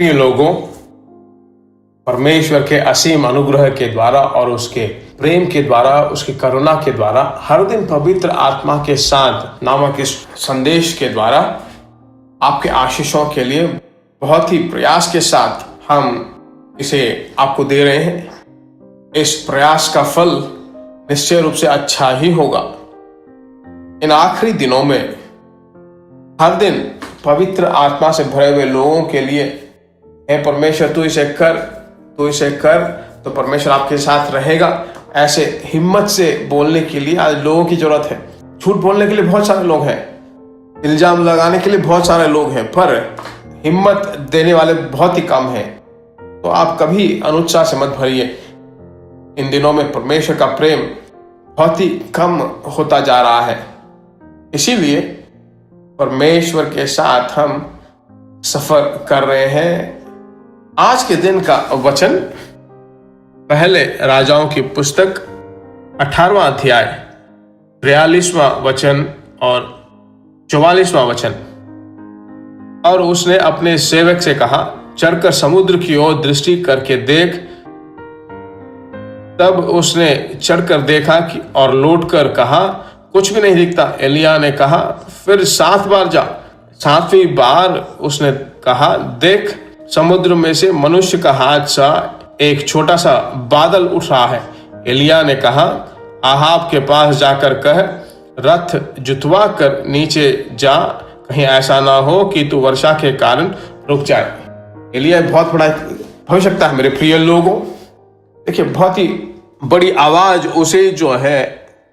प्रिय लोगों, परमेश्वर के असीम अनुग्रह के द्वारा और उसके प्रेम के द्वारा, उसकी करुणा के द्वारा हर दिन पवित्र आत्मा के साथ नामक इस संदेश के द्वारा आपके आशीषों के लिए बहुत ही प्रयास के साथ हम इसे आपको दे रहे हैं। इस प्रयास का फल निश्चय रूप से अच्छा ही होगा। इन आखिरी दिनों में हर दिन पवित्र आत्मा से भरे हुए लोगों के लिए, हे परमेश्वर तू इसे कर, तू इसे कर, तो परमेश्वर आपके साथ रहेगा, ऐसे हिम्मत से बोलने के लिए आज लोगों की जरूरत है। झूठ बोलने के लिए बहुत सारे लोग हैं, इल्जाम लगाने के लिए बहुत सारे लोग हैं, पर हिम्मत देने वाले बहुत ही कम हैं। तो आप कभी अनुत्साह से मत भरिए। इन दिनों में परमेश्वर का प्रेम बहुत ही कम होता जा रहा है, इसीलिए परमेश्वर के साथ हम सफर कर रहे हैं। आज के दिन का वचन पहले राजाओं की पुस्तक 18वां अध्याय 43वां वचन और 44वां वचन। और उसने अपने सेवक से कहा, चढ़कर समुद्र की ओर दृष्टि करके देख। तब उसने चढ़कर देखा कि और लौटकर कहा, कुछ भी नहीं दिखता। एलिया ने कहा, फिर 7 बार जा। 7वीं बार उसने कहा, देख समुद्र में से मनुष्य का हाथ सा एक छोटा सा बादल उठ रहा है। एलिया ने कहा, आहाब के पास जाकर कह, रथ जुतवा कर नीचे जा, कहीं ऐसा ना हो कि तू वर्षा के कारण रुक जाए। एलिया बहुत बड़ा भविष्यवक्ता है मेरे प्रिय लोगों। देखिए, बहुत ही बड़ी आवाज उसे जो है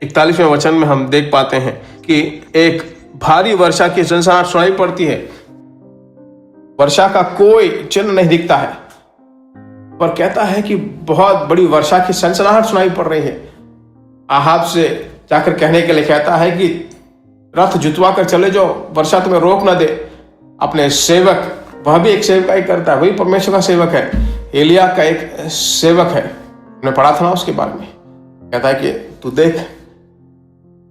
41वें वचन में हम देख पाते हैं कि एक भारी वर्षा की सनसनाहट सुनाई पड़ती है। वर्षा का कोई चिन्ह नहीं दिखता है, पर कहता है कि बहुत बड़ी वर्षा की सनसनाहट सुनाई पड़ रही है। आहाब से जाकर कहने के लिए कहता है कि रथ जुतवा कर चले जाओ, वर्षा तुम्हें रोक ना दे। अपने सेवक, वह भी एक सेवक ही करता है, वही परमेश्वर का सेवक है, एलिया का एक सेवक है। हमने पढ़ा था ना उसके बारे में। कहता है कि तू देख,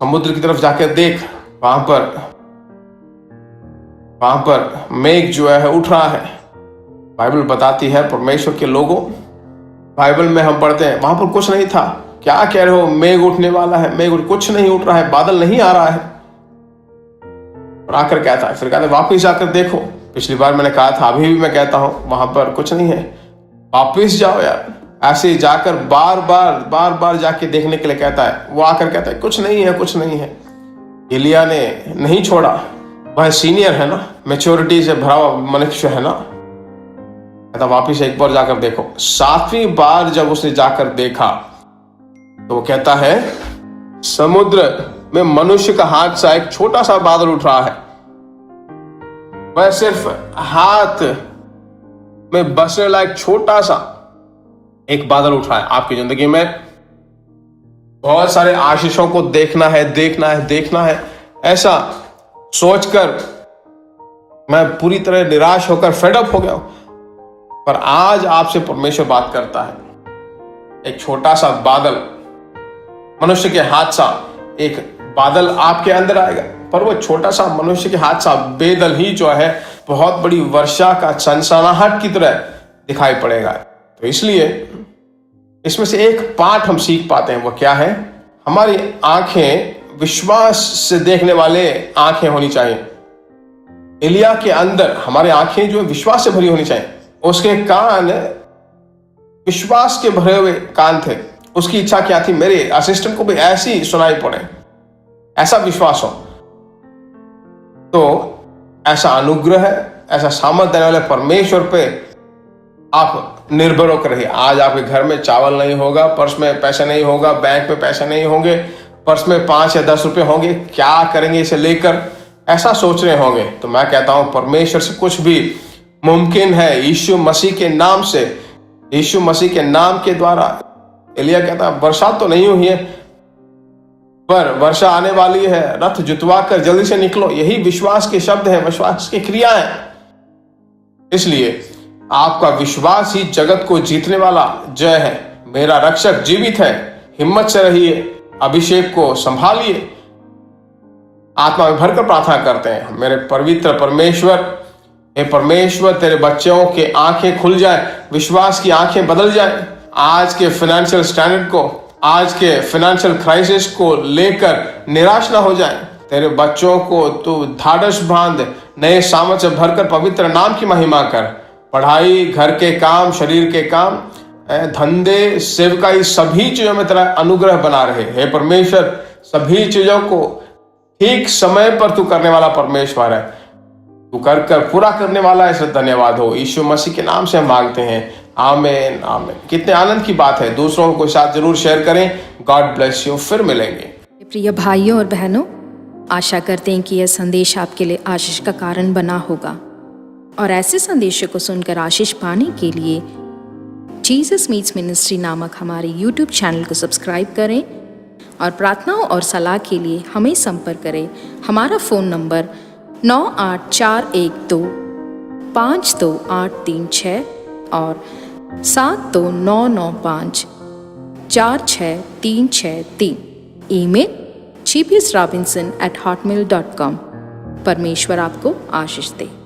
समुद्र की तरफ जाकर देख, वहां पर मेघ जो है उठ रहा है। बाइबल बताती है परमेश्वर के लोगों, बाइबल में हम पढ़ते हैं वहां पर कुछ नहीं था। क्या कह रहे हो, मेघ उठने वाला है? मेघ कुछ नहीं उठ रहा है, बादल नहीं आ रहा है। और आकर कहता है, फिर कहता है वापिस जाकर देखो। पिछली बार मैंने कहा था, अभी भी मैं कहता हूं, वहां पर कुछ नहीं है, वापिस जाओ यार। ऐसे जाकर बार बार जाके देखने के लिए कहता है। वो आकर कहता है कुछ नहीं है, कुछ नहीं है। एलिया ने नहीं छोड़ा, वह सीनियर है ना, मैच्योरिटी से भरा हुआ मनुष्य है ना। कहता वापिस एक बार जाकर देखो। 7वीं बार जब उसने जाकर देखा तो वो कहता है, समुद्र में मनुष्य का हाथ सा एक छोटा सा बादल उठ रहा है। वह सिर्फ हाथ में बसने लायक छोटा सा एक बादल उठ रहा है। आपकी जिंदगी में बहुत सारे आशीषों को देखना है, ऐसा सोचकर मैं पूरी तरह निराश होकर फेडअप हो गया हूं। पर आज आपसे परमेश्वर बात करता है। एक छोटा सा बादल, मनुष्य के हाथ सा एक बादल आपके अंदर आएगा, पर वो छोटा सा मनुष्य के हाथ सा बेदल ही जो है बहुत बड़ी वर्षा का सनसनाहट की तरह दिखाई पड़ेगा। तो इसलिए इसमें से एक पाठ हम सीख पाते हैं। वो क्या है? हमारी आंखें विश्वास से देखने वाले आंखें होनी चाहिए। एलिया के अंदर हमारे आंखें जो विश्वास से भरी होनी चाहिए। उसके कान विश्वास के भरे हुए कान थे। उसकी इच्छा क्या थी? मेरे असिस्टेंट को भी ऐसी सुनाई पड़े, ऐसा विश्वास हो। तो ऐसा अनुग्रह है, ऐसा सामर्थ देने वाले परमेश्वर पे आप निर्भर होकर रहिए। आज आपके घर में चावल नहीं होगा, पर्स में पैसे नहीं होगा, बैंक में पैसे नहीं होंगे, पर्स में 5 या 10 रुपए होंगे, क्या करेंगे इसे लेकर, ऐसा सोच रहे होंगे। तो मैं कहता हूं परमेश्वर से कुछ भी मुमकिन है। यीशु मसीह के नाम से, यीशु मसीह के नाम के द्वारा। एलिया कहता वर्षा तो नहीं हुई है, पर वर्षा आने वाली है, रथ जुतवा कर जल्दी से निकलो। यही विश्वास के शब्द हैं, विश्वास की क्रिया है। इसलिए आपका विश्वास ही जगत को जीतने वाला जय है। मेरा रक्षक जीवित है, हिम्मत से रहिए, अभिषेक को संभालिए। आत्मा में भरकर प्रार्थना करते हैं। मेरे पवित्र परमेश्वर, हे परमेश्वर, तेरे बच्चों के आंखें खुल जाए, विश्वास की आंखें बदल जाए। आज के फाइनेंशियल स्टैंडर्ड को, आज के फाइनेंशियल क्राइसिस को लेकर निराश ना हो जाए। तेरे बच्चों को तू ढाढ़स बांध, नए सामर्थ्य भरकर पवित्र नाम की महिमा कर। पढ़ाई, घर के काम, शरीर के काम, धंधे, सेवकाई, सभी चीजों में तेरा अनुग्रह बना रहे। हे परमेश्वर, सभी चीजों को ठीक समय पर तू करने वाला परमेश्वर है। तू कर कर पूरा करने वाला है, इसलिए धन्यवाद हो। यीशु मसीह के नाम से हम मांगते हैं, आमीन आमीन। कितने आनंद की बात है। दूसरों को साथ जरूर शेयर करें। God bless you. फिर मिलेंगे। प्रिय भाइयों और बहनों, आशा करते हैं कि यह संदेश आपके लिए आशीष का कारण बना होगा, और ऐसे संदेशों को सुनकर आशीष पाने के लिए जीसस मीट्स मिनिस्ट्री नामक हमारे YouTube चैनल को सब्सक्राइब करें, और प्रार्थनाओं और सलाह के लिए हमें संपर्क करें। हमारा फ़ोन नंबर 9841252836 और 7299546363। Email gbsrobinson@hotmail.com। परमेश्वर आपको आशीष दे।